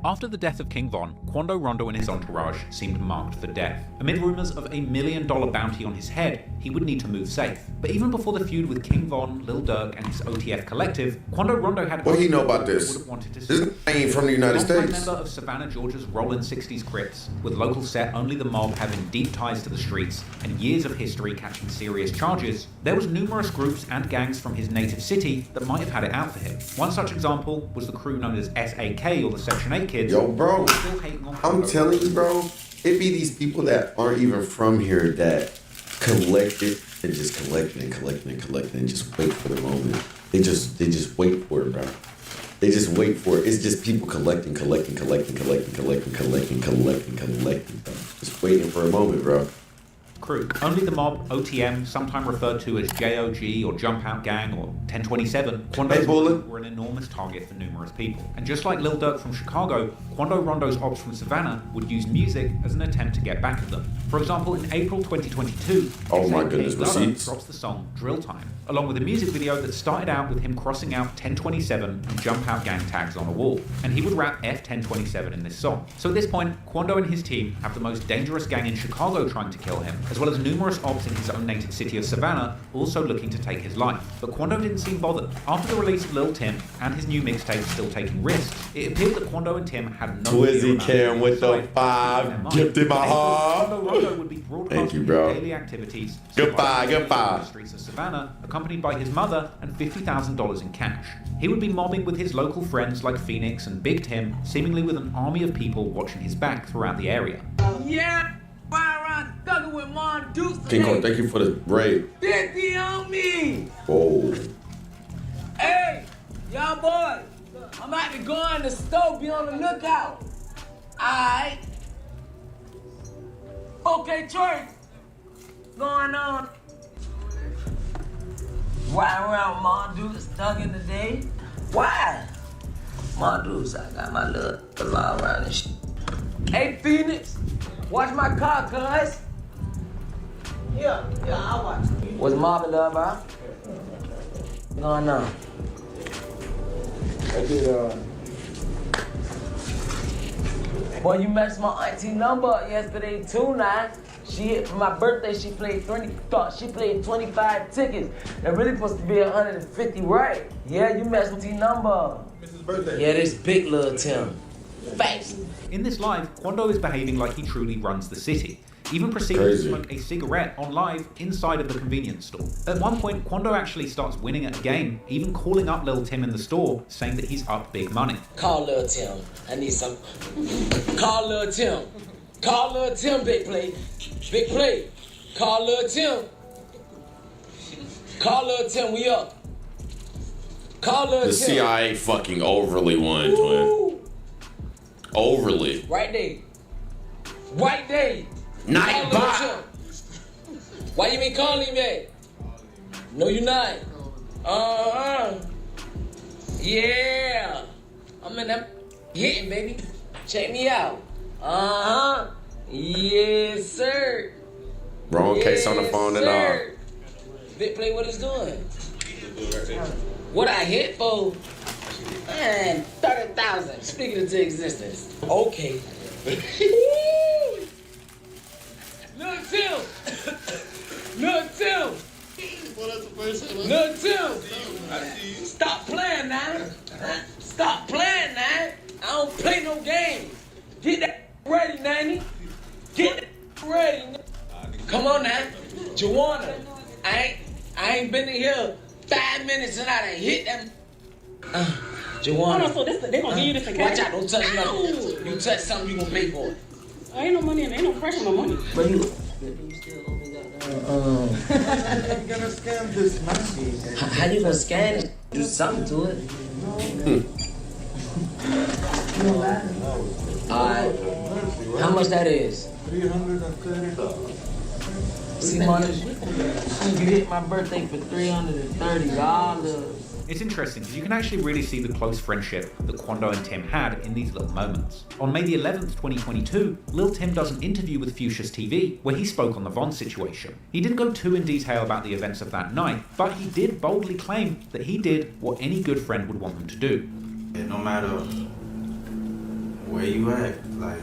After the death of King Von, Quando Rondo and his entourage seemed marked for death. Amid rumours of $1 million bounty on his head, he would need to move safe. But even before the feud with King Von, Lil Durk, and his OTF collective, Quando Rondo had... What do you know about this? This ain't from the United States. Member of Savannah, Georgia's Rollin' 60s Crips, with local set Only the Mob having deep ties to the streets and years of history catching serious charges, there was numerous groups and gangs from his native city that might have had it out for him. One such example was the crew known as SAK, or the Section 8 Kids. Yo, bro, I'm telling you, bro, it be these people that aren't even from here that collect it and just collect it and collect it and collect it and just wait for the moment. They just wait for it, bro. They just wait for it. It's just people collecting, bro. Just waiting for a moment, bro. Crew. Only the Mob, OTM, sometimes referred to as JOG or Jump Out Gang or 1027, Quando's were an enormous target for numerous people. And just like Lil Durk from Chicago, Quando Rondo's ops from Savannah would use music as an attempt to get back at them. For example, in April 2022, oh my goodness, receipts drops the song Drill Time, along with a music video that started out with him crossing out 1027 and Jump Out Gang tags on a wall. And he would rap F1027 in this song. So at this point, Quando and his team have the most dangerous gang in Chicago trying to kill him, as well as numerous ops in his own native city of Savannah also looking to take his life. But Quando didn't seem bothered. After the release of Lil Tim and his new mixtape Still Taking Risks, it appeared that Quando and Tim had no Twizzy Cam with the 5, gifted my heart. Quando Rondo would be broadcasting daily activities. Goodbye. The streets of Savannah, accompanied by his mother and $50,000 in cash. He would be mobbing with his local friends like Phoenix and Big Tim, seemingly with an army of people watching his back throughout the area. Yeah. With Mon Deuce King Kong, thank you for the raid. 50 on me. Whoa. Hey, y'all boys, I'm about to go in the store, be on the lookout. Alright. Okay, Troy. Going on. Riding around Mon Deuce, stuck in the day. Why? Mon Deuce, I got my little alarm around and shit. Hey, Phoenix. Watch my car, cuz. Yeah, I'll watch. What's mobbing up, bro? What's going on? Boy, you messed my auntie number up yesterday too, now. For my birthday, she played 25 tickets. That really supposed to be 150, right? Yeah, you messed my auntie number up. Mrs. Birthday. Yeah, this big Lil Tim. Face. In this live, Quando is behaving like he truly runs the city, even proceeding to smoke a cigarette on live inside of the convenience store. At one point, Quando actually starts winning at a game, even calling up Lil Tim in the store, saying that he's up big money. Call Lil Tim. I need some. Call Lil Tim. Call Lil Tim, big play. Big play. Call Lil Tim. Call Lil Tim, we up. Call Lil Tim. The CIA fucking overly one, twin. Overly. Right there. Right there. Night bot. Why you ain't calling me? No, you not. Yeah. I'm in that hitting, baby. Check me out. Yes, sir. Wrong case on the phone and all. Big play, what it's doing? What I hit for? Man, 30,000. Speaking into existence. Okay. Lil Tim. Lil Tim. Lil Tim. Stop playing now. Stop playing now. I don't play no games. Get that ready, Nanny. Get that ready. Come on now. Joanna. I ain't been in here 5 minutes and I done hit them. Joanna. Oh, no, so they gonna give you this in cash? Watch out, don't touch nothing. You touch something, you gonna pay for it. Ain't no money and ain't no pressure, no money. But you still owe me that. You gonna scam this, man? How you gonna scan it? Do something to it. Alright. How much that is? $330. See, Marty, you hit my birthday for $330. It's interesting because you can actually really see the close friendship that Quando and Tim had in these little moments. On May the 11th, 2022, Lil Tim does an interview with Fuchsia's TV where he spoke on the Von situation. He didn't go too in detail about the events of that night, but he did boldly claim that he did what any good friend would want them to do. No matter where you at? Like,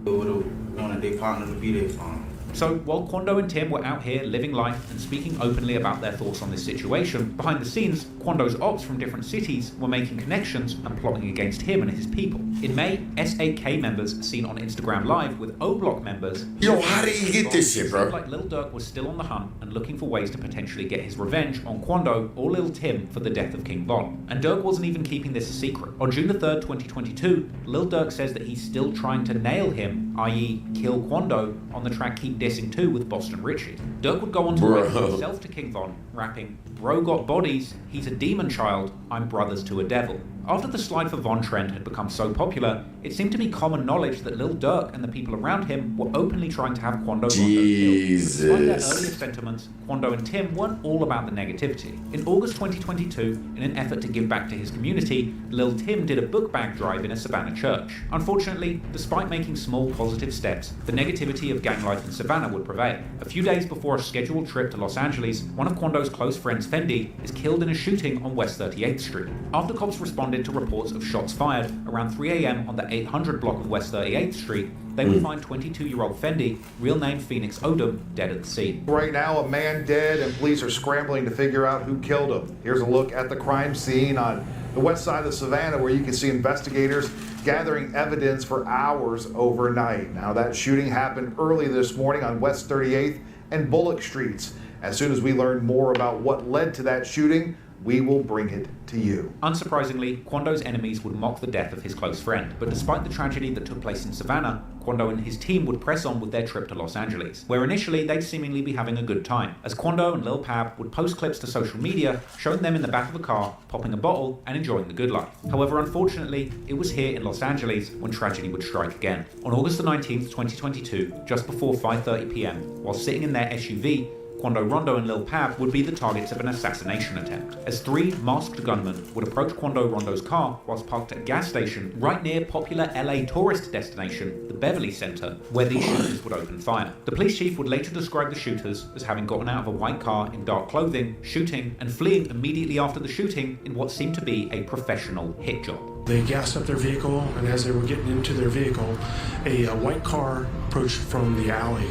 who would have wanted their partner to be there for them? So, while Quando and Tim were out here living life and speaking openly about their thoughts on this situation, behind the scenes, Quando's ops from different cities were making connections and plotting against him and his people. In May, S8K members seen on Instagram Live with O-Block members... Yo, how did he get this shit, bro? Like Lil Durk was still on the hunt and looking for ways to potentially get his revenge on Quando or Lil Tim for the death of King Von. And Durk wasn't even keeping this a secret. On June the 3rd, 2022, Lil Durk says that he's still trying to nail him, i.e. kill Quando, on the track Keep Dissing 2 with Boston Richard. Durk would go on to write himself to King Von, rapping, "Bro got bodies, he's a demon child, I'm brothers to a devil." After the Slide for Von trend had become so popular, it seemed to be common knowledge that Lil Durk and the people around him were openly trying to have Quando killed. Despite their earlier sentiments, Quando and Tim weren't all about the negativity. In August 2022, in an effort to give back to his community, Lil Tim did a book bag drive in a Savannah church. Unfortunately, despite making small positive steps, the negativity of gang life in Savannah would prevail. A few days before a scheduled trip to Los Angeles, one of Quando's close friends, Fendi, is killed in a shooting on West 38th Street. After cops responded to reports of shots fired around 3 a.m. on the 800 block of West 38th Street, they would find 22-year-old Fendi, real name Phoenix Odom, dead at the scene. Right now, a man dead, and police are scrambling to figure out who killed him. Here's a look at the crime scene on the west side of Savannah, where you can see investigators gathering evidence for hours overnight. Now, that shooting happened early this morning on West 38th and Bullock Streets. As soon as we learn more about what led to that shooting, we will bring it to you. Unsurprisingly, Quando's enemies would mock the death of his close friend, but despite the tragedy that took place in Savannah, Quando and his team would press on with their trip to Los Angeles, where initially they'd seemingly be having a good time, as Quando and Lil Pab would post clips to social media showing them in the back of a car, popping a bottle and enjoying the good life. However, unfortunately, it was here in Los Angeles when tragedy would strike again. On August the 19th, 2022, just before 5:30 p.m, while sitting in their SUV, Quando Rondo and Lil Pab would be the targets of an assassination attempt, as 3 masked gunmen would approach Quando Rondo's car whilst parked at a gas station right near popular LA tourist destination, the Beverly Center, where these shooters would open fire. The police chief would later describe the shooters as having gotten out of a white car in dark clothing, shooting, and fleeing immediately after the shooting in what seemed to be a professional hit job. They gassed up their vehicle, and as they were getting into their vehicle, a white car approached from the alley.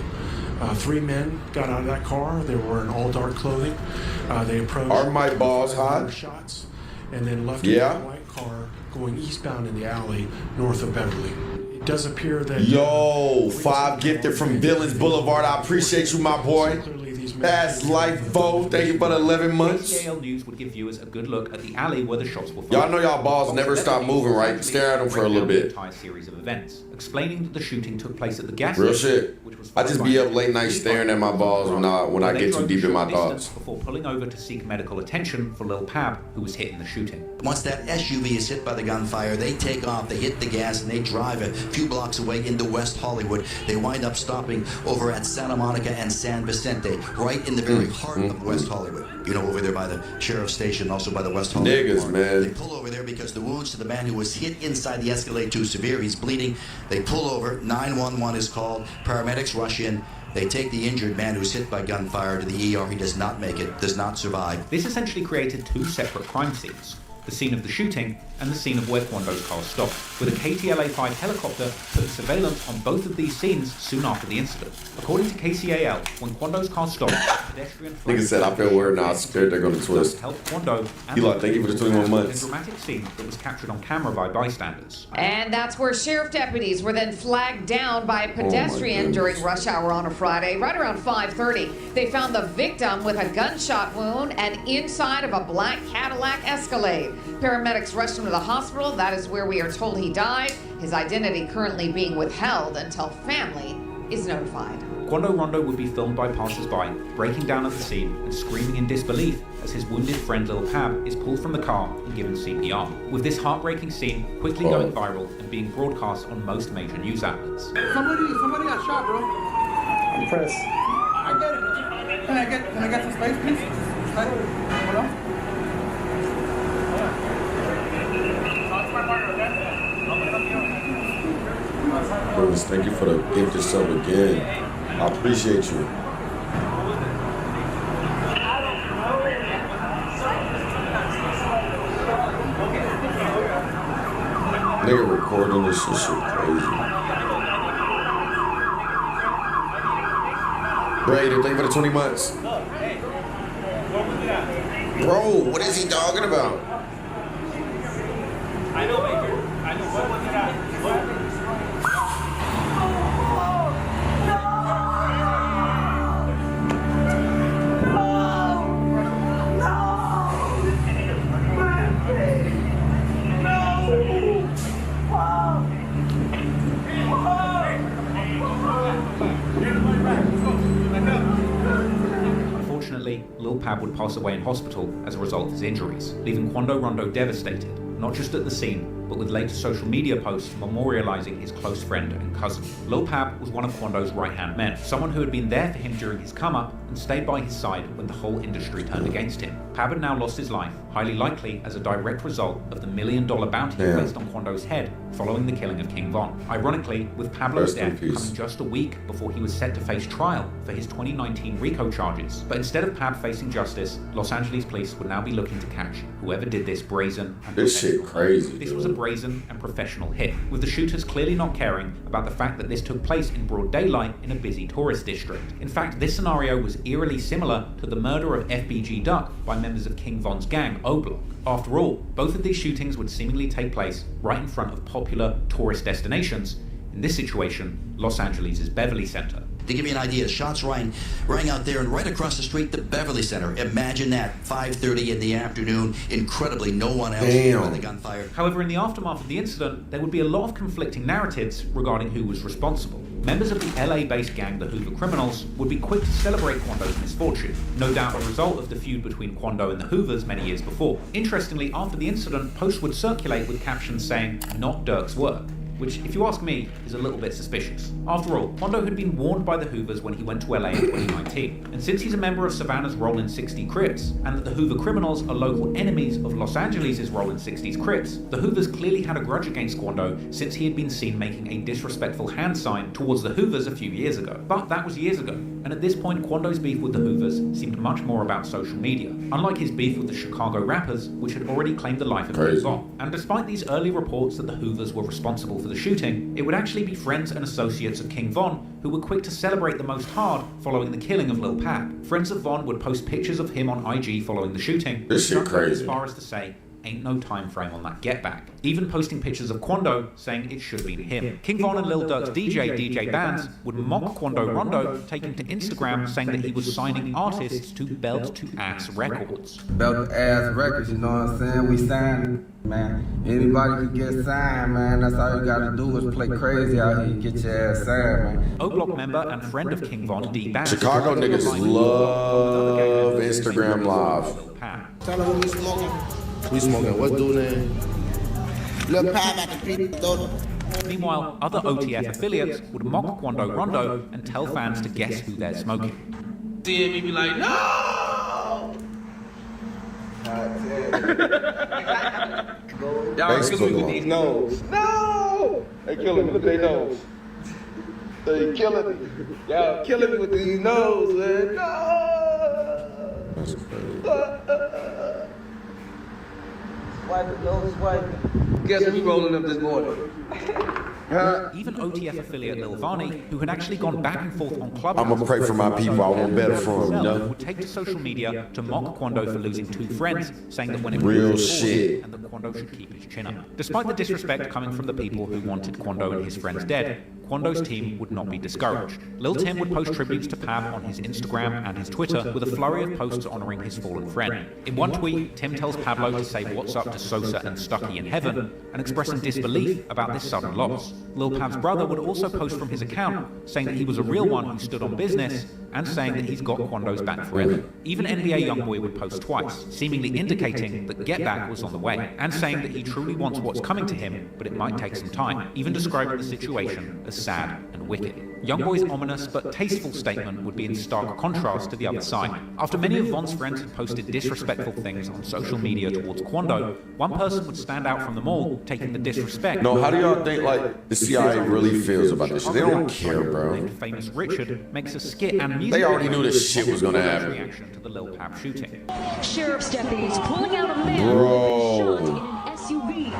3 men got out of that car. They were in all dark clothing. They approached. Are my balls hot? Shots, and then left in that white car going eastbound in the alley north of Beverly. It does appear that. Yo, 5 gifted from Villains Boulevard. I appreciate you, my boy. That's life, vote. Thank you for the 11 months. KCAL News would give viewers a good look at the alley where the shots were fired. Y'all know y'all balls never stop moving, right? Stare at them for a little bit. Entire series of events, explaining that the shooting took place at the gas Real station, shit. which was I just be up late night staring at my balls when I get too deep in my thoughts. Before pulling over to seek medical attention for Lil Pab, who was hit in the shooting. Once that SUV is hit by the gunfire, they take off, they hit the gas, and they drive a few blocks away into West Hollywood. They wind up stopping over at Santa Monica and San Vicente, right in the very heart of West Hollywood. You know, over there by the sheriff's station, also by the West Hollywood Niggas, Park. man. They pull over there because the wounds to the man who was hit inside the Escalade too severe. He's bleeding. They pull over. 911 is called. Paramedics rush in. They take the injured man who's hit by gunfire to the ER. He does not make it, does not survive. This essentially created 2 separate crime scenes. The scene of the shooting and the scene of where Quando's car stopped, with a KTLA-5 helicopter putting surveillance on both of these scenes soon after the incident. According to KCAL, when Quando's car stopped, a pedestrian... Nigga said, I feel worried now, I'm scared they're gonna twist. ...help Quando and... Eli, thank you for the 21 months. ...a dramatic scene that was captured on camera by bystanders. And that's where sheriff deputies were then flagged down by a pedestrian during rush hour on a Friday, right around 5:30. They found the victim with a gunshot wound and inside of a black Cadillac Escalade. Paramedics rushed him to the hospital. That is where we are told he died. His identity currently being withheld until family is notified. Quando Rondo would be filmed by passers-by, breaking down at the scene and screaming in disbelief as his wounded friend Lil Pab is pulled from the car and given CPR. With this heartbreaking scene quickly going viral and being broadcast on most major news outlets. Somebody got shot, bro. I'm pressed. I get it. Can I get some space, please? Hold on. Bruce, thank you for the gift yourself again. I appreciate you. Nigga recording this shit crazy. Brayden, thank you for the 20 months. Bro, what is he talking about? I know, Baker. I know. What was it at? Unfortunately, Lil Pab would pass away in hospital as a result of his injuries, leaving Quando Rondo devastated, not just at the scene, but with later social media posts memorializing his close friend and cousin. Lil Pab was one of Quando's right-hand men, someone who had been there for him during his come-up and stayed by his side when the whole industry turned against him. Pab had now lost his life, highly likely as a direct result of the $1 million bounty placed on Quando's head following the killing of King Von. Ironically, with Pablo's death coming just a week before he was set to face trial for his 2019 RICO charges. But instead of Pab facing justice, Los Angeles police would now be looking to catch whoever did this brazen and this shit crazy. This was a brazen and professional hit, with the shooters clearly not caring about the fact that this took place in broad daylight in a busy tourist district. In fact, this scenario was eerily similar to the murder of FBG Duck by members of King Von's gang, O-Block. After all, both of these shootings would seemingly take place right in front of popular tourist destinations. In this situation, Los Angeles' Beverly Center. To give you an idea, shots rang out there and right across the street, the Beverly Center. Imagine that, 5:30 in the afternoon. Incredibly, no one else heard the gunfire. However, in the aftermath of the incident, there would be a lot of conflicting narratives regarding who was responsible. Members of the LA-based gang, the Hoover Criminals, would be quick to celebrate Quando's misfortune, no doubt a result of the feud between Quando and the Hoovers many years before. Interestingly, after the incident, posts would circulate with captions saying, "Not Durk's work," which, if you ask me, is a little bit suspicious. After all, Quando had been warned by the Hoovers when he went to LA in 2019, and since he's a member of Savannah's Rollin' 60 Crips, and that the Hoover Criminals are local enemies of Los Angeles' Rollin' 60s Crips, the Hoovers clearly had a grudge against Quando since he had been seen making a disrespectful hand sign towards the Hoovers a few years ago. But that was years ago, and at this point Quando's beef with the Hoovers seemed much more about social media, unlike his beef with the Chicago rappers, which had already claimed the life of King Von. And despite these early reports that the Hoovers were responsible for the shooting, it would actually be friends and associates of King Von who were quick to celebrate the most hard following the killing of Lil Pab. Friends of Von would post pictures of him on IG following the shooting, this shit crazy. As far as to say, ain't no time frame on that get back. Even posting pictures of Quando saying it should be him. King Von and Lil Durk's DJ Bands would mock Quando Rondo, taking to Instagram saying that he was signing artists to Belt to Ass Records. Belt to Ass Records, you know what I'm saying? We signed, man. Anybody can get signed, man. That's all you gotta do is play crazy out here and get your ass signed, man. O-Block member and friend of King Von, D Bands. Chicago niggas love Instagram Live. Tell them what we smoking. We smoking. What's doing there? Lil Pab at the people. Meanwhile, other OTF affiliates would mock Quando Rondo and tell fans to guess who they're smoking. Seeing me be like, no! Y'all killing me with these nose. No! They killing me with their nose. They killing me. Y'all killing me with these nose, man. No! Guess we rolling up this morning. Even OTF affiliate Lil Varney, who had actually gone back and forth on Clubhouse, I'm gonna pray for my people. I want better from them, you know? Would take to social media to mock Quando for losing 2 friends, saying that when it real was shit, and that Quando should keep his chin up. Despite the disrespect coming from the people who wanted Quando and his friends dead, Quando's team would not be discouraged. Lil Tim would post tributes to Pab on his Instagram and his Twitter with a flurry of posts honoring his fallen friend. In one tweet, Tim tells Pablo to say what's up to Sosa and Stucky in heaven and expressing disbelief about this sudden loss. Lil Pab's brother would also post from his account saying that he was a real one who stood on business and saying that he's got Quando's back forever. Even NBA Youngboy would post twice, seemingly indicating that Get Back was on the way, and saying that he truly wants what's coming to him, but it might take some time, even describing the situation as sad and wicked. Youngboy's ominous but tasteful statement would be in stark contrast to the other side. After many of Von's friends had posted disrespectful things on social media towards Quando, one person would stand out from them all, taking the disrespect. No, how do y'all think like the CIA really feels about this shit? They don't care, bro. Famous Richard makes a skit and music. They already knew this shit was gonna happen. Reaction to the Lil Pab shooting. Sheriff's deputies pulling out a man Bro. shot in an SUV.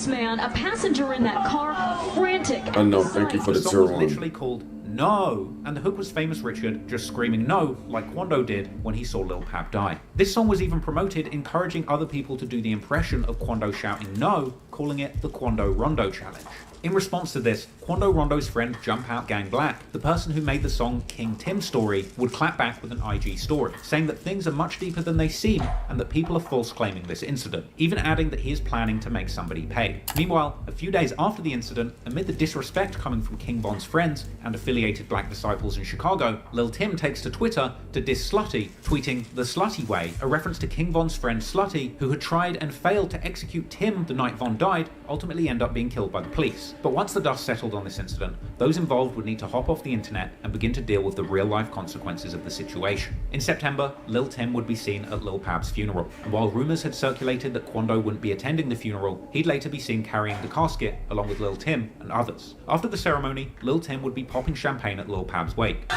man, a passenger in that car, frantic. I know, thank you for the song tour was on. literally called No, and the hook was famous Richard just screaming no like Quando did when he saw Lil Pab die. This song was even promoted encouraging other people to do the impression of Quando shouting no, calling it the Quando Rondo Challenge. In response to this, Quando Rondo's friend Jump Out Gang Black, the person who made the song King Tim Story, would clap back with an IG story, saying that things are much deeper than they seem and that people are false claiming this incident, even adding that he is planning to make somebody pay. Meanwhile, a few days after the incident, amid the disrespect coming from King Von's friends and affiliated black disciples in Chicago, Lil Tim takes to Twitter to diss Slutty, tweeting "the Slutty way," a reference to King Von's friend Slutty, who had tried and failed to execute Tim the night Von died, ultimately end up being killed by the police. But once the dust settled on this incident, those involved would need to hop off the internet and begin to deal with the real-life consequences of the situation. In September, Lil Tim would be seen at Lil Pab's funeral, and while rumours had circulated that Quando wouldn't be attending the funeral, he'd later be seen carrying the casket along with Lil Tim and others. After the ceremony, Lil Tim would be popping champagne at Lil Pab's wake.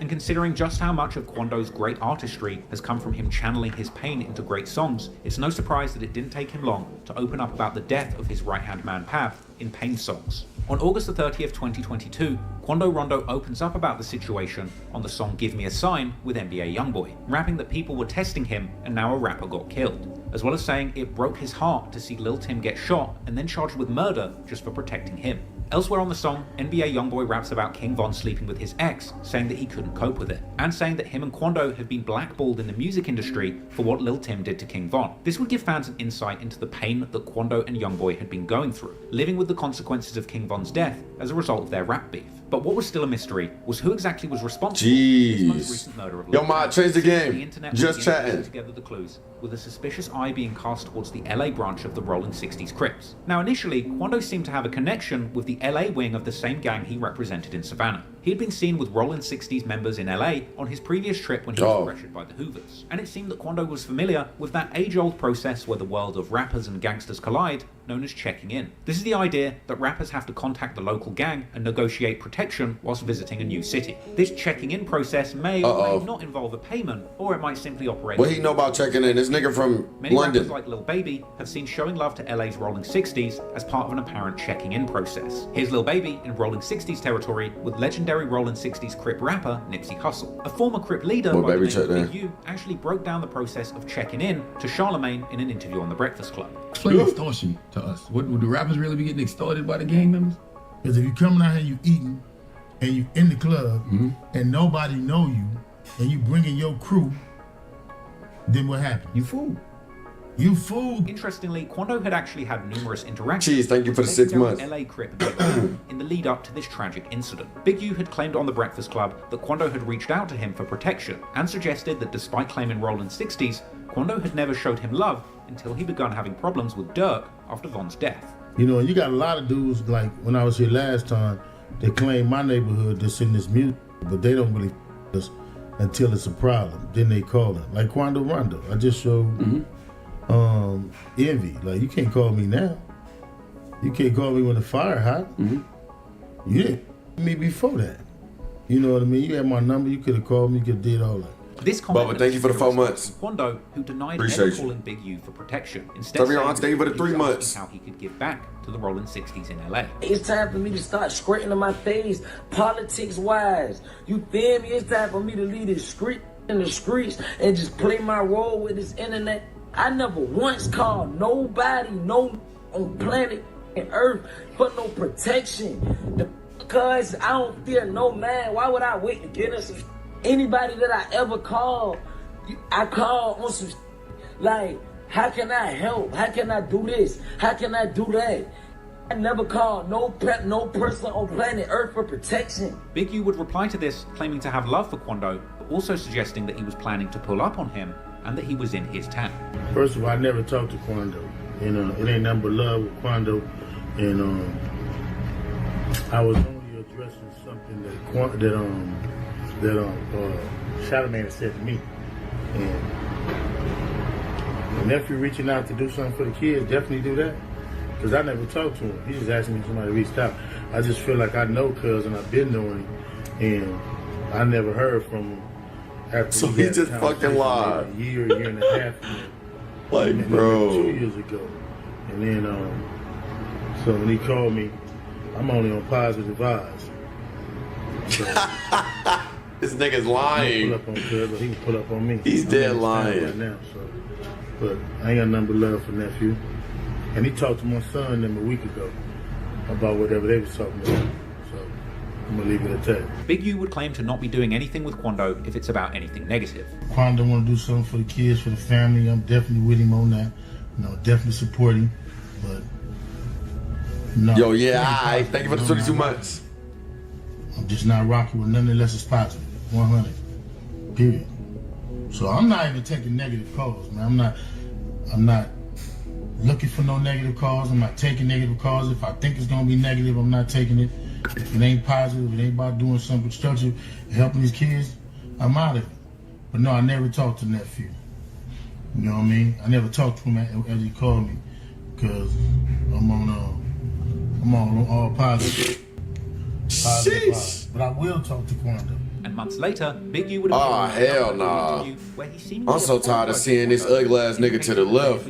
And considering just how much of Quando's great artistry has come from him channeling his pain into great songs, it's no surprise that it didn't take him long to open up about the death of his right-hand man Pab in Pain songs. On August the 30th, 2022, Quando Rondo opens up about the situation on the song Give Me a Sign with NBA Youngboy, rapping that people were testing him and now a rapper got killed, as well as saying it broke his heart to see Lil Tim get shot and then charged with murder just for protecting him. Elsewhere on the song, NBA Youngboy raps about King Von sleeping with his ex, saying that he couldn't cope with it, and saying that him and Quando have been blackballed in the music industry for what Lil Tim did to King Von. This would give fans an insight into the pain that Quando and Youngboy had been going through, living with the consequences of King Von's death as a result of their rap beef. But what was still a mystery was who exactly was responsible for his most recent murder of Lil Yo, Ma, Pab. change the game. The internet Just began to chatting. put together the clues, with a suspicious eye being cast towards the LA branch of the Rolling 60s Crips. Now initially, Quando seemed to have a connection with the LA wing of the same gang he represented in Savannah. He had been seen with Rolling 60s members in LA on his previous trip when he was pressured by the Hoovers. And it seemed that Quando was familiar with that age-old process where the world of rappers and gangsters collide, known as checking in. This is the idea that rappers have to contact the local gang and negotiate protection whilst visiting a new city. This checking in process may or may not involve a payment, or it might simply operate. What he know about checking in? This nigga from Many London. rappers like Lil Baby have seen showing love to LA's Rolling 60s as part of an apparent checking in process. Here's Lil Baby in Rolling 60s territory with legendary Rolling 60s Crip rapper Nipsey Hussle. A former Crip leader by the name of Big U actually broke down the process of checking in to Charlemagne in an interview on The Breakfast Club. Explain extortion to us. Would the rappers really be getting extorted by the gang members? Because if you coming out here, you eating, and you in the club, and nobody know you, and you bringing your crew, then what happened? You fool. You fool. Interestingly, Quando had actually had numerous interactions Jeez, thank you for the 6 months. LA Crip Big U in the lead up to this tragic incident. Big U had claimed on The Breakfast Club that Quando had reached out to him for protection and suggested that despite claiming Rolling 60s, Quando had never showed him love until he began having problems with Durk after Von's death. You know, and you got a lot of dudes, like when I was here last time, that claim my neighborhood that's in this music, but they don't really us until it's a problem. Then they call it. Like Quando Rondo. I just showed Envy. Like, you can't call me now. You can't call me when the fire hot. You didn't me before that. You know what I mean? You had my number, you could have called me, you could have did all that. This comment Bubba, thank you for the 4 months. Quando, who denied Appreciate ever you. calling Big U for protection, instead saying Thank you for the he 3 was months. asking how he could give back to the Rolling 60s in LA. It's time for me to start squirting in my face, politics-wise. You feel me? It's time for me to leave this street in the streets and just play my role with this internet. I never once called nobody, no on planet and Earth for no protection. Because I don't fear no man. Why would I wait to get us some? Anybody that I ever called, I call on some like, how can I help? How can I do this? How can I do that? I never called no person on planet Earth for protection. Big U would reply to this, claiming to have love for Quando, but also suggesting that he was planning to pull up on him and that he was in his town. First of all, I never talked to Quando. You know, it ain't nothing but love with Quando. And I was only addressing something that Charlemagne said to me. And my nephew reaching out to do something for the kids, definitely do that. Because I never talked to him. He just asked me if somebody reached out. I just feel like I know cuz and I've been knowing him. And I never heard from him after So he just fucking lied. A year and a half. Like, and bro. 2 years ago. And then, so when he called me, I'm only on positive vibes. So, this nigga's lying. He can pull up on me. He's dead lying. Right now, so. But I ain't got nothing but love for nephew. And he talked to my son them a week ago about whatever they was talking about. So I'm gonna leave it at that. Big U would claim to not be doing anything with Quando if it's about anything negative. Quando want to do something for the kids, for the family. I'm definitely with him on that. You know, definitely support him. But no. Yo, yeah, alright. Thank you for the 22 months. I'm just not rocking with nothing unless it's positive. 100. Period. So I'm not even taking negative calls, man. I'm not looking for no negative calls. I'm not taking negative calls. If I think it's gonna be negative, I'm not taking it. If it ain't positive, if it ain't about doing something constructive and helping these kids, I'm out of it. But no, I never talked to nephew. You know what I mean? I never talked to him as he called me, because I'm on all positive. Positive. But I will talk to Quando. And months later, Big U would have hell nah. I'm so tired of seeing this ugly ass nigga to the left.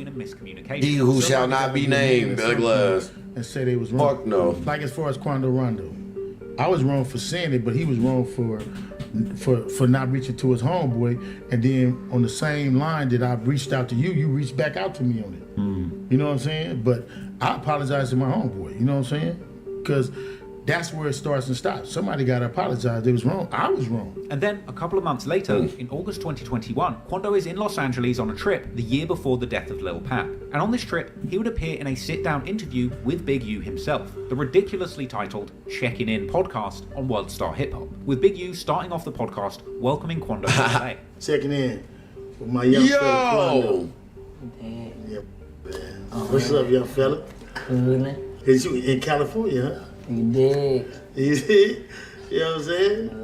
He who shall not be named, ugly ass. And say they was wrong. Fuck no. Like as far as Quando Rondo, I was wrong for saying it, but he was wrong for not reaching to his homeboy. And then on the same line that I reached out to you, you reached back out to me on it. You know what I'm saying? But I apologize to my homeboy. You know what I'm saying? Because that's where it starts and stops. Somebody got to apologize. It was wrong. I was wrong. And then, a couple of months later, in August 2021, Quando is in Los Angeles on a trip the year before the death of Lil Pap. And on this trip, he would appear in a sit-down interview with Big U himself, the ridiculously titled Checking In podcast on World Star Hip Hop, with Big U starting off the podcast welcoming Quando to LA. Checking in with my young fella, Quando. Yeah, man. What's up, young fella? Coolin'. Is you in California, huh? You dig? You see? You know what I'm saying?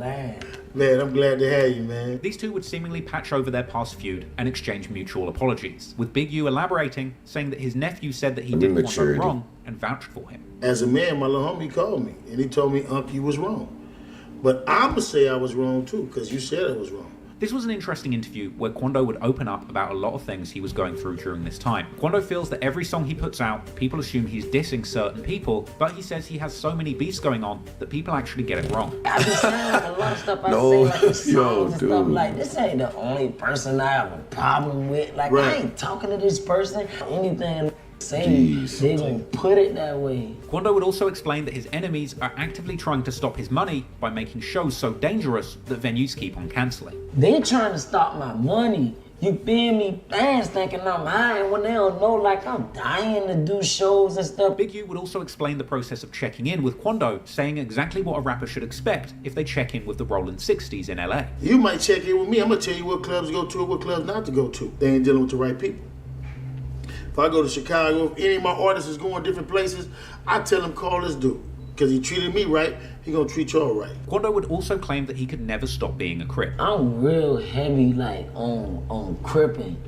Man, I'm glad to have you, man. These two would seemingly patch over their past feud and exchange mutual apologies, with Big U elaborating, saying that his nephew said that he did Quando wrong and vouched for him. As a man, my little homie called me, and he told me, Unc, you was wrong. But I'ma say I was wrong too, because you said I was wrong. This was an interesting interview where Quando would open up about a lot of things he was going through during this time. Quando feels that every song he puts out, people assume he's dissing certain people, but he says he has so many beefs going on that people actually get it wrong. I be saying like a lot of stuff I say, like the songs and stuff, like this ain't the only person I have a problem with. Like I ain't talking to this person, anything say, they gonna put it that way. Quando would also explain that his enemies are actively trying to stop his money by making shows so dangerous that venues keep on cancelling. They trying to stop my money. You feel me? Fans thinking I'm high when they don't know, like I'm dying to do shows and stuff. Big U would also explain the process of checking in with Quando, saying exactly what a rapper should expect if they check in with the Rollin' 60s in LA. You might check in with me. I'm gonna tell you what clubs to go to and what clubs not to go to. They ain't dealing with the right people. If I go to Chicago, if any of my artists is going different places, I tell them call this dude. Because he treated me right, he gonna treat y'all right. Quando would also claim that he could never stop being a Crip. I'm real heavy like on cripping,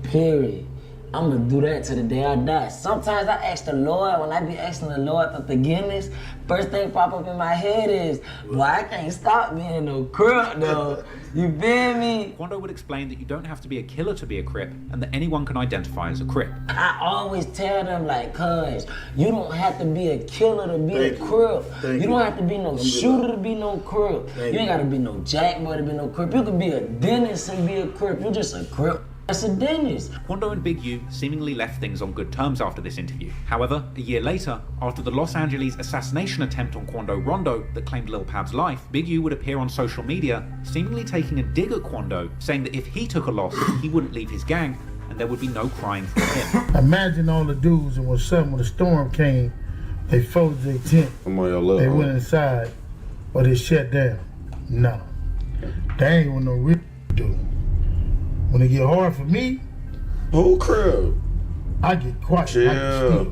period. I'm gonna do that to the day I die. Sometimes I ask the Lord, when I be asking the Lord for forgiveness, first thing pop up in my head is, boy, I can't stop being no Crip though. You feel me? Quando would explain that you don't have to be a killer to be a Crip, and that anyone can identify as a Crip. I always tell them like, cuz, you don't have to be a killer to be a Crip. You don't have to be no shooter to be no Crip. You ain't gotta be no jack boy to be no Crip. You could be a dentist and be a Crip. You're just a Crip. That's a dentist. Quando and Big U seemingly left things on good terms after this interview. However, a year later, after the Los Angeles assassination attempt on Quando Rondo that claimed Lil Pab's life, Big U would appear on social media, seemingly taking a dig at Quando, saying that if he took a loss, he wouldn't leave his gang, and there would be no crying for him. Imagine all the dudes, and when the storm came, they folded their tent. They went inside, or they shut down. No, they ain't what no real do. When it get hard for me, whole crib, I get quiet. Yeah.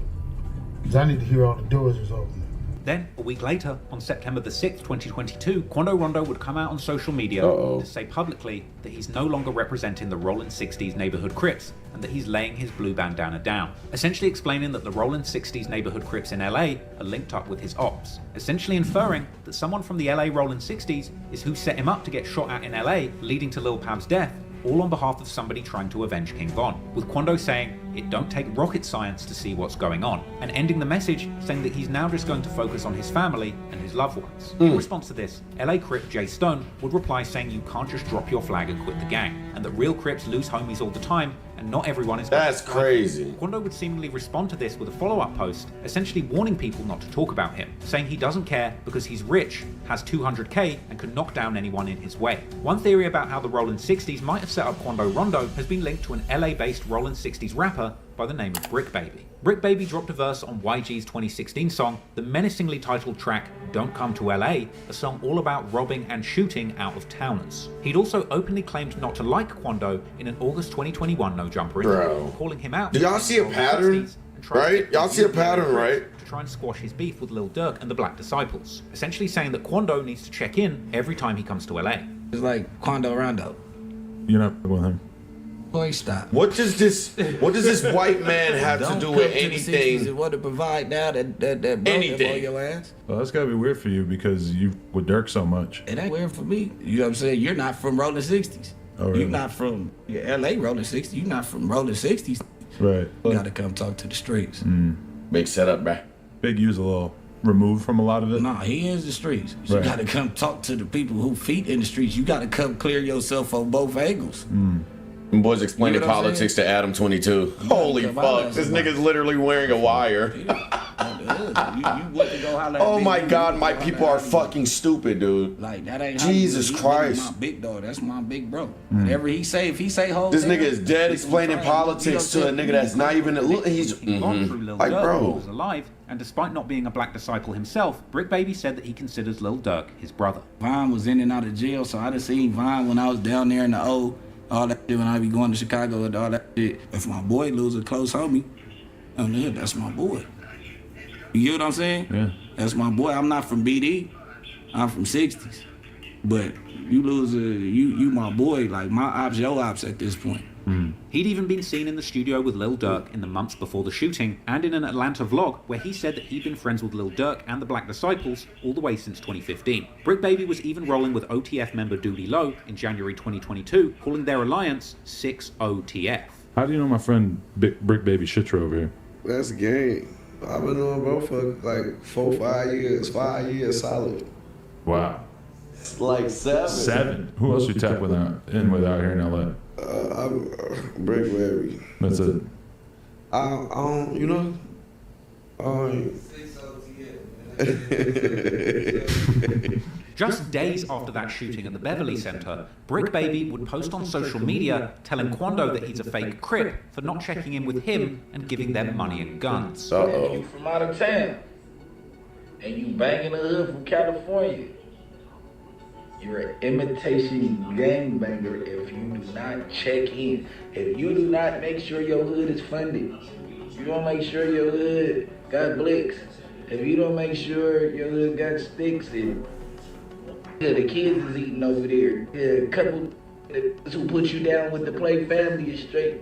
Because I need to hear all the doors is open. Then, a week later, on September the 6th, 2022, Quando Rondo would come out on social media to say publicly that he's no longer representing the Rollin' 60s neighborhood Crips, and that he's laying his blue bandana down, essentially explaining that the Rollin' 60s neighborhood Crips in LA are linked up with his ops, essentially inferring that someone from the LA Rollin' 60s is who set him up to get shot at in LA, leading to Lil Pab's death, all on behalf of somebody trying to avenge King Von, with Quando saying it don't take rocket science to see what's going on, and ending the message saying that he's now just going to focus on his family and his loved ones. In response to this, LA Crip Jay Stone would reply saying you can't just drop your flag and quit the gang, and that real Crips lose homies all the time, and not everyone is. That's crazy. Quando would seemingly respond to this with a follow-up post, essentially warning people not to talk about him, saying he doesn't care because he's rich, has 200k, and can knock down anyone in his way. One theory about how the Rollin' 60s might have set up Quando Rondo has been linked to an LA-based Rollin' 60s rapper by the name of Brick Baby. Brick Baby dropped a verse on YG's 2016 song, the menacingly titled track Don't Come to LA, a song all about robbing and shooting out-of-towners. He'd also openly claimed not to like Quando in an August 2021 No Jumper interview, calling him out. Do y'all see a pattern? Right? Y'all see a pattern, right? To try and squash his beef with Lil Durk and the Black Disciples, essentially saying that Quando needs to check in every time he comes to LA. It's like Quando Rondo. You're not with him. Boy, stop. What does this white man have to do with anything? What to provide now that anything your ass? Well, that's gotta be weird for you because you with Durk so much. It ain't weird for me. You know what I'm saying? You're not from Rollin' 60s. Oh, really? You're not from LA Rollin' 60s. You're not from Rollin' 60s. Right. You gotta come talk to the streets. Big setup, bruh. Big U's a little removed from a lot of it. Nah, he is the streets. So you gotta come talk to the people who feet in the streets. You gotta come clear yourself on both angles. And boys explaining politics to Adam 22. Holy fuck, this nigga's literally wearing a wire. Oh my god, my people are fucking stupid, dude. Like that ain't Jesus Christ. My big dog, that's my big bro. Whatever he say, if he say whole this nigga is dead explaining politics to a nigga that's not even he's like, bro. Alive, and despite not being a Black Disciple himself, Brick Baby said that he considers Lil Durk his brother. Vine was in and out of jail, so I done seen Vine when I was down there in the O. All that shit when I be going to Chicago and all that shit. If my boy lose a close homie, that's my boy. You get what I'm saying? Yeah. That's my boy. I'm not from BD. I'm from 60s. But you lose you my boy. Like my ops, your ops at this point. He'd even been seen in the studio with Lil Durk in the months before the shooting, and in an Atlanta vlog where he said that he'd been friends with Lil Durk and the Black Disciples all the way since 2015. Brick Baby was even rolling with OTF member Dooley Lowe in January 2022, calling their alliance 6OTF. How do you know my friend Brick Baby Shitra over here? That's game. I've been knowing bro for like 5 years solid. Wow. It's like 7. 7? Who else you tap with out here in LA? Brick Baby. That's it. You know. Just days after that shooting at the Beverly Center, Brick Baby would post on social media telling Quando that he's a fake Crip for not checking in with him and giving them money and guns. If you from out of town and you banging the hood from California, you're an imitation gangbanger if you do not check in. If you do not make sure your hood is funded, you don't make sure your hood got blicks, if you don't make sure your hood got sticks in, the kids is eating over there, a couple who put you down with the play family is straight,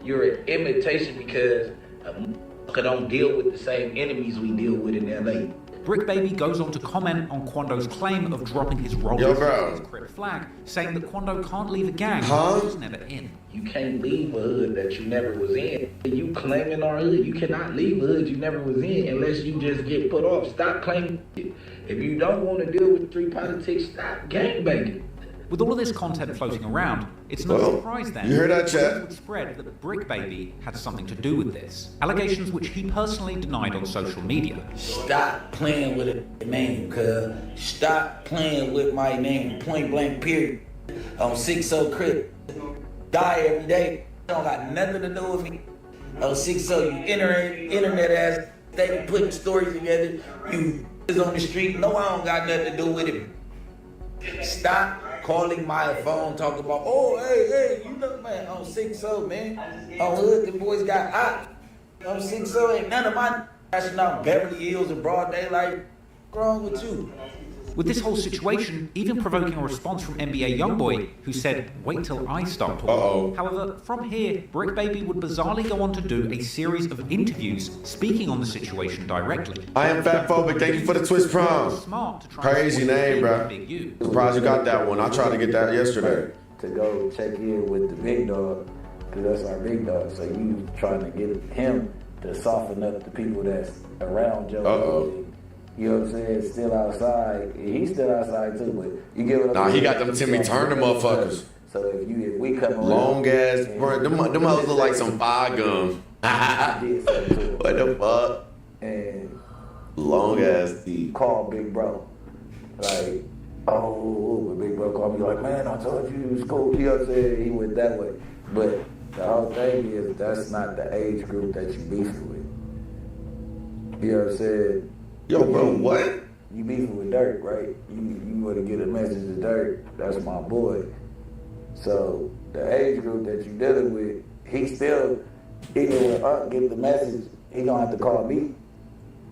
you're an imitation because a motherfucker don't deal with the same enemies we deal with in LA. Brick Baby goes on to comment on Quando's claim of dropping his Rollin' Crip flag, saying that Quando can't leave a gang he was never in. You can't leave a hood that you never was in. You claiming our hood, you cannot leave a hood you never was in unless you just get put off. Stop claiming it. If you don't want to deal with street politics, stop gangbanging. With all of this content floating around, it's no surprise then you heard that, chat? Would spread that Brick Baby had something to do with this. Allegations which he personally denied on social media. Stop playing with a name, cuz. Stop playing with my name, point blank period. On 6-0 Crip. Die every day. Don't got nothing to do with me. On 6-0, you internet ass, they putting stories together. You is on the street. No, I don't got nothing to do with it. Stop calling my phone, talking about, oh, hey, you know, man, on 6-0, man. On hood, the boys got hot. On 6-0, ain't none of my crashing out Beverly Hills in broad daylight. What's wrong with you? With this whole situation even provoking a response from NBA Youngboy, who said, wait till I start talking. However, from here, Brick Baby would bizarrely go on to do a series of interviews speaking on the situation directly. I am fatphobic, thank you for the twist prom. Crazy name, bro. Surprised you got that one. I tried to get that yesterday. to go check in with the big dog, because that's our big dog. So you trying to get him to soften up the people that's around Joe. You know what I'm saying? Still outside. He's still outside too, but you give it up. Nah, he got them Timmy Turner motherfuckers. So if we come around, long ass, bro, them hoes look like some fire gum. What the fuck? And long ass teeth. Call Big Bro. Like, when Big Bro called me, like, man, I told you it was cool. You know what I'm saying? He went that way. But the whole thing is, that's not the age group that you beefing with. You know what I'm saying? Yo, bro, what? You beefing with Durk, right? You want to get a message to Durk. That's my boy. So the age group that you dealing with, he still, even when Unc get the message, he gonna have to call me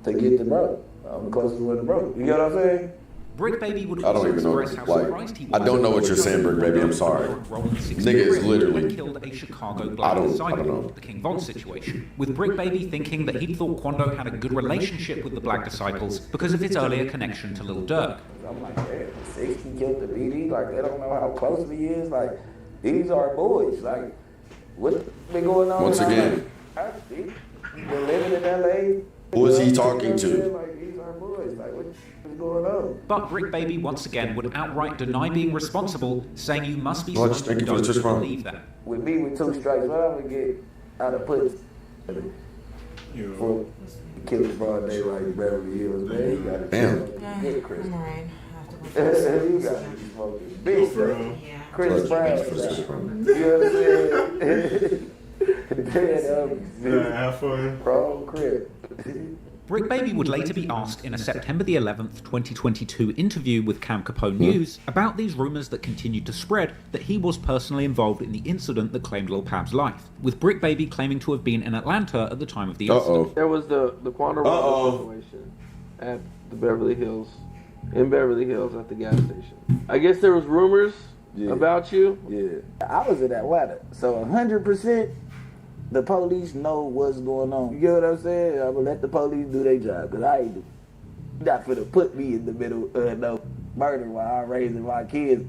to get the bro. I'm the closest one to bro. You know what I'm saying? Brick Baby would I don't also even know express what how surprised he was. I don't know what you're saying, Brick Baby. I'm sorry. Nigga is literally. Killed a Chicago black disciple, the King Von situation, with Brick Baby thinking that he thought Quando had a good relationship with the black disciples because of his earlier connection to Lil Durk. I'm like, damn, 60 killed the BD. Like, they don't know how close he is. Like, these are boys. Like, what's been going on? Once again, Been living in LA. who is he talking to? Like, these are boys. Like, what's going on? But Brick Baby once again would outright deny being responsible, saying you must be Lord, someone thank who you for the doesn't response. believe that. With me, with 2 strikes, what I'm gonna get out of pussy for killing broad daylight Beverly Hills, man. You gotta get Chris. You gotta be smoking big stuff. Chris Brown. You know what I'm saying? Have fun. Wrong crib. Brick Baby would later be asked in a September the 11th, 2022 interview with Cam Capone News about these rumours that continued to spread that he was personally involved in the incident that claimed Lil Pab's life, with Brick Baby claiming to have been in Atlanta at the time of the incident. There was the Quando Rondo situation at the Beverly Hills, in Beverly Hills at the gas station. I guess there was rumors about you. Yeah. I was in Atlanta, so 100% the police know what's going on. You get what I'm saying? I'm gonna let the police do their job, because I ain't not finna put me in the middle of no murder while I'm raising my kids.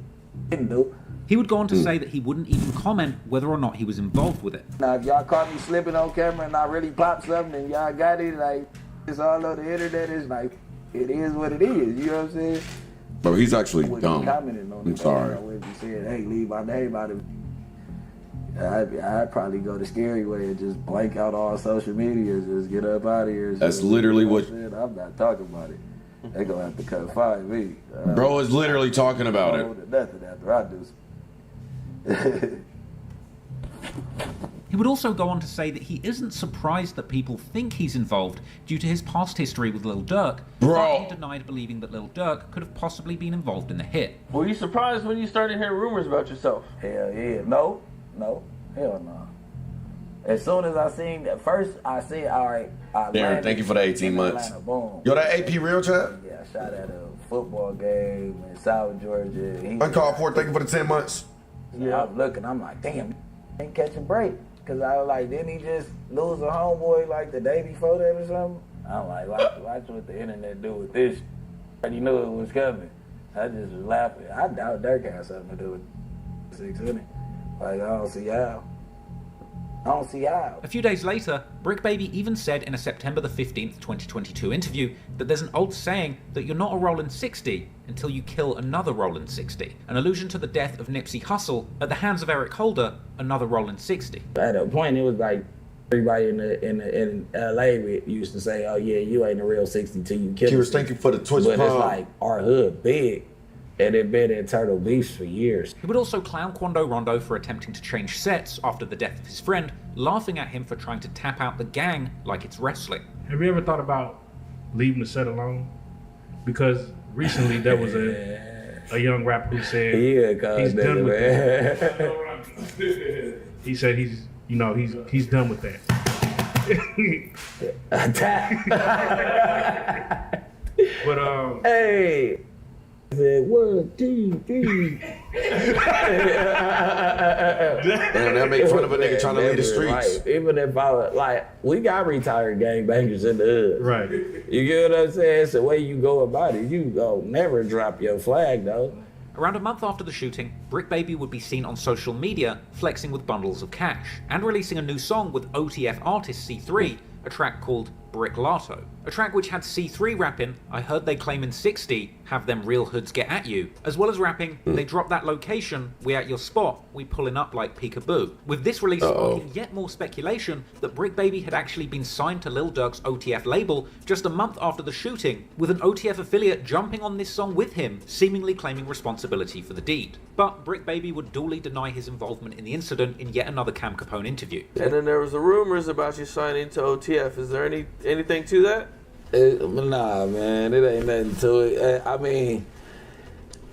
He would go on to say that he wouldn't even comment whether or not he was involved with it. Now, if y'all caught me slipping on camera and I really popped something and y'all got it, like, it's all on the internet, it's like, it is what it is, you know what I'm saying? Bro, he's actually dumb. Commenting on I'm sorry. I wouldn't be saying, hey, leave my name out of it. I'd probably go the scary way and just blank out all social media and just get up out of here. That's literally what. I'm not talking about it. They're gonna have to come find me. Bro is literally talking about it. Nothing after I do. He would also go on to say that he isn't surprised that people think he's involved due to his past history with Lil Durk, but he denied believing that Lil Durk could have possibly been involved in the hit. Were you surprised when you started hearing rumors about yourself? Hell yeah. No, hell no. As soon as I seen that, first I said, all right. Darren, thank you for the 18 months. Atlanta, boom. Yo, that AP real chat? Yeah, I shot at a football game in South Georgia. Uncalled for, thank you for the 10 months. Yeah, I'm looking, I'm like, damn, ain't catch a break. Cause I was like, didn't he just lose a homeboy like the day before that or something? I'm like, watch what the internet do with this. I already knew it was coming. I just was laughing. I doubt Durk had something to do with 600. Like, I don't see how. A few days later, Brick Baby even said in a September the 15th, 2022 interview that there's an old saying that you're not a rollin' 60 until you kill another rollin' 60, an allusion to the death of Nipsey Hussle at the hands of Eric Holder, another rollin' 60. At a point, it was like everybody in LA used to say, oh yeah, you ain't a real 60 till you kill. Cheers, thank you for the Twitch But it's like, our hood big. And it been internal beefs for years. He would also clown Quando Rondo for attempting to change sets after the death of his friend, laughing at him for trying to tap out the gang like it's wrestling. Have you ever thought about leaving the set alone? Because recently there was a young rapper who said he's done with that. He said he's done with that. But hey. I said 1, 2, 3. Damn, that make fun of a nigga trying to leave the streets. Right. Even if we got retired gangbangers in the hood. Right. You get what I'm saying? It's the way you go about it. You go never drop your flag though. Around a month after the shooting, Brick Baby would be seen on social media flexing with bundles of cash, and releasing a new song with OTF artist C3, a track called Brick-Lato, a track which had C3 rapping, "I heard they claim in 60, have them real hoods get at you," as well as rapping, "They drop that location, we at your spot, we pulling up like peekaboo," with this release sparking yet more speculation that Brick Baby had actually been signed to Lil Durk's OTF label just a month after the shooting, with an OTF affiliate jumping on this song with him, seemingly claiming responsibility for the deed. But Brick Baby would duly deny his involvement in the incident in yet another Cam Capone interview. And then there was the rumors about you signing to OTF. Is there anything to that? Nah, man, it ain't nothing to it. I mean,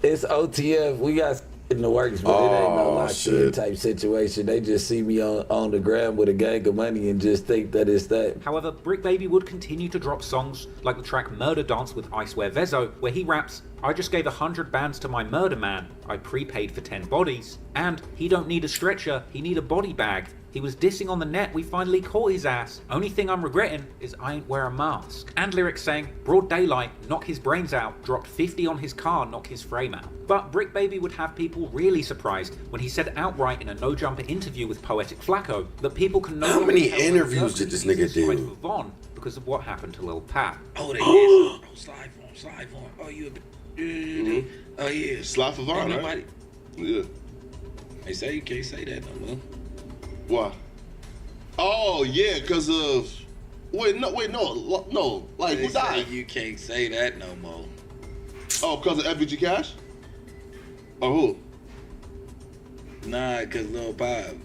it's OTF. We got in the works, but it ain't no locked-in type situation. They just see me on the gram with a gang of money and just think that it's that. However, Brick Baby would continue to drop songs like the track Murder Dance with I Swear Vezo, where he raps, "I just gave 100 bands to my murder man, I prepaid for 10 bodies," and "He don't need a stretcher, he need a body bag. He was dissing on the net, we finally caught his ass. Only thing I'm regretting is I ain't wear a mask." And lyrics saying, "Broad daylight, knock his brains out, dropped 50 on his car, knock his frame out." But Brick Baby would have people really surprised when he said outright in a No Jumper interview with Poetic Flacco that people can no How longer many tell interviews Durk did this is nigga do? fight for Von because of what happened to Lil Pap. Oh, they is. Slide for him. Oh, you a bitch. Oh, yeah. Slide for Von, right? Yeah. They say you can't say that no more. Why? Oh, yeah, because of... Wait, no. Like, They who died? say you can't say that no more. Oh, because of FBG Cash? Or who? Nah, because Lil Pop.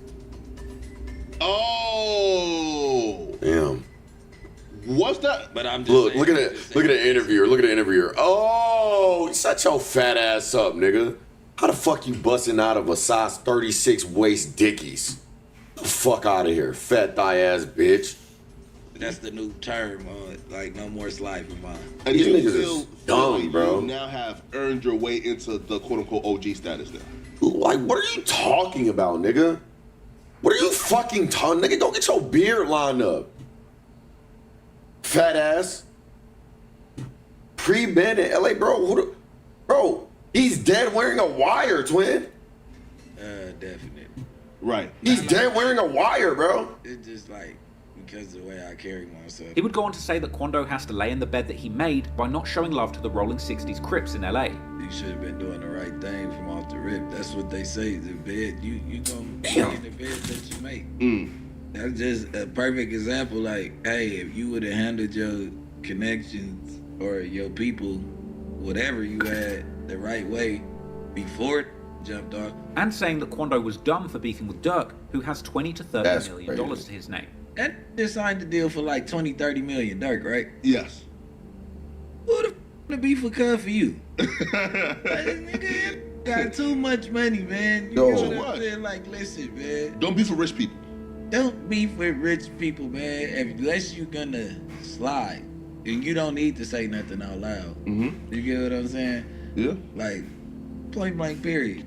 Oh. Damn. What's that? But I'm just Look, saying, look at the interviewer. Look at the interviewer. Oh, shut your fat ass up, nigga. How the fuck you busting out of a size 36 waist Dickies? The fuck out of here, fat thigh ass bitch. That's the new term, like no more slide for mine. And These you niggas feel is dumb, like bro. You now have earned your way into the quote-unquote OG status now. Like, what are you talking about, nigga? What are you fucking talking, nigga? Go get your beard lined up. Fat ass. Pre-been in LA, bro. Bro, he's dead wearing a wire, twin. Definitely. Right. He's dead wearing a wire, bro. It's just like, because of the way I carry myself. He would go on to say that Quando has to lay in the bed that he made by not showing love to the Rolling 60s Crips in LA. You should have been doing the right thing from off the rip. That's what they say. The bed, you gonna be in the bed that you make. That's just a perfect example. Like, hey, if you would have handled your connections or your people, whatever you had, the right way before it jumped off. And saying that Quando was dumb for beefing with Durk, who has $20 to $30 million crazy. to his name. And just signed the deal for like 20-30 million, Durk, right? Yes. Who the f to beef with Cuz for you? Like, nigga got too much money, man. You know what I'm saying? Like, listen, man. Don't beef with rich people. Don't beef with rich people, man. Unless you gonna slide. And you don't need to say nothing out loud. You get what I'm saying? Yeah. Like, point blank period.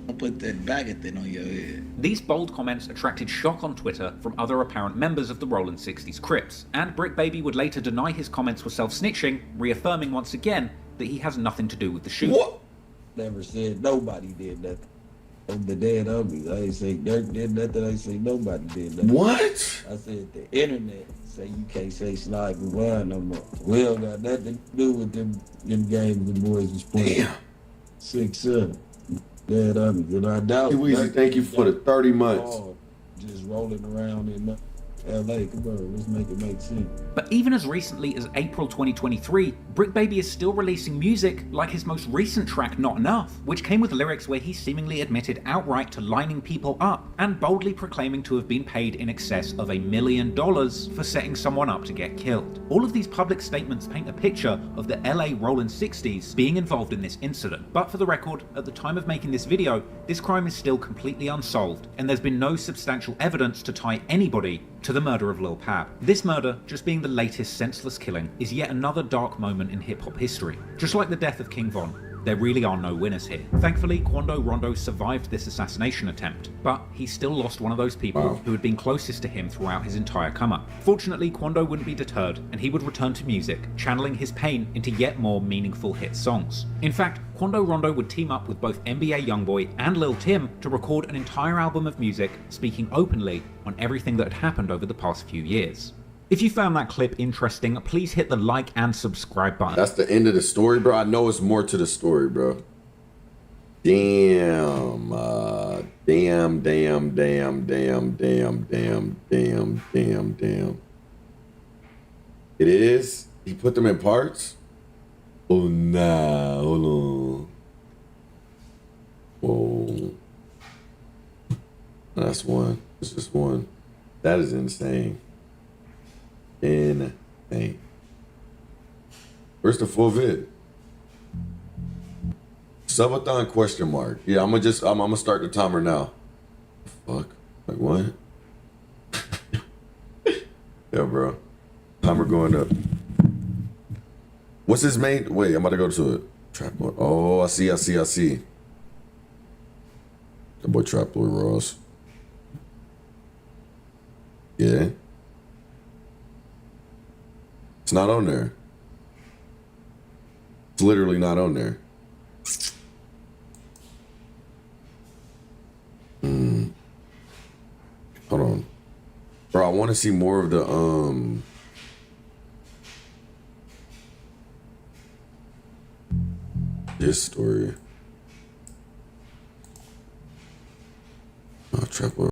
Don't put that bag thing on your head. These bold comments attracted shock on Twitter from other apparent members of the Rolling 60s Crips, and Brick Baby would later deny his comments were self-snitching, reaffirming once again that he has nothing to do with the shooting. What? Never said nobody did nothing. I'm the dead homies. I ain't say Durk did nothing. I ain't say nobody did nothing. What? I said the internet say you can't say slide and wine no more. We don't got nothing to do with them games the boys was playing. 6-7. Dead homies. And I doubt. Hey, Weezy, thank you for the 30 months. Just rolling around in LA, come on, let's make it make sense. But even as recently as April 2023, Brick Baby is still releasing music like his most recent track, Not Enough, which came with lyrics where he seemingly admitted outright to lining people up and boldly proclaiming to have been paid in excess of $1 million for setting someone up to get killed. All of these public statements paint a picture of the LA Rolling 60s being involved in this incident. But for the record, at the time of making this video, this crime is still completely unsolved, and there's been no substantial evidence to tie anybody to the murder of Lil Pap. This murder, just being the latest senseless killing, is yet another dark moment in hip-hop history. Just like the death of King Von, There really are no winners here. Thankfully, Quando Rondo survived this assassination attempt, but he still lost one of those people who had been closest to him throughout his entire come up. Fortunately, Quando wouldn't be deterred, and he would return to music, channeling his pain into yet more meaningful hit songs. In fact, Quando Rondo would team up with both NBA Youngboy and Lil Tim to record an entire album of music speaking openly on everything that had happened over the past few years. If you found that clip interesting, please hit the like and subscribe button. That's the end of the story, bro. I know it's more to the story, bro. Damn. Damn. It is? He put them in parts? Oh, nah. Hold on. Whoa. That's one. It's just one. That is insane. Insane. Where's the full vid? Subathon question mark. Yeah, I'm gonna start the timer now. Fuck. Like what? Yeah, bro. Timer going up. What's his main? Wait, I'm about to go to it. Trap Lord. Oh, I see. That boy Trap Lord Ross. Yeah. It's not on there. It's literally not on there. Hold on. Bro, I want to see more of the, this story. Oh, Trap Lord.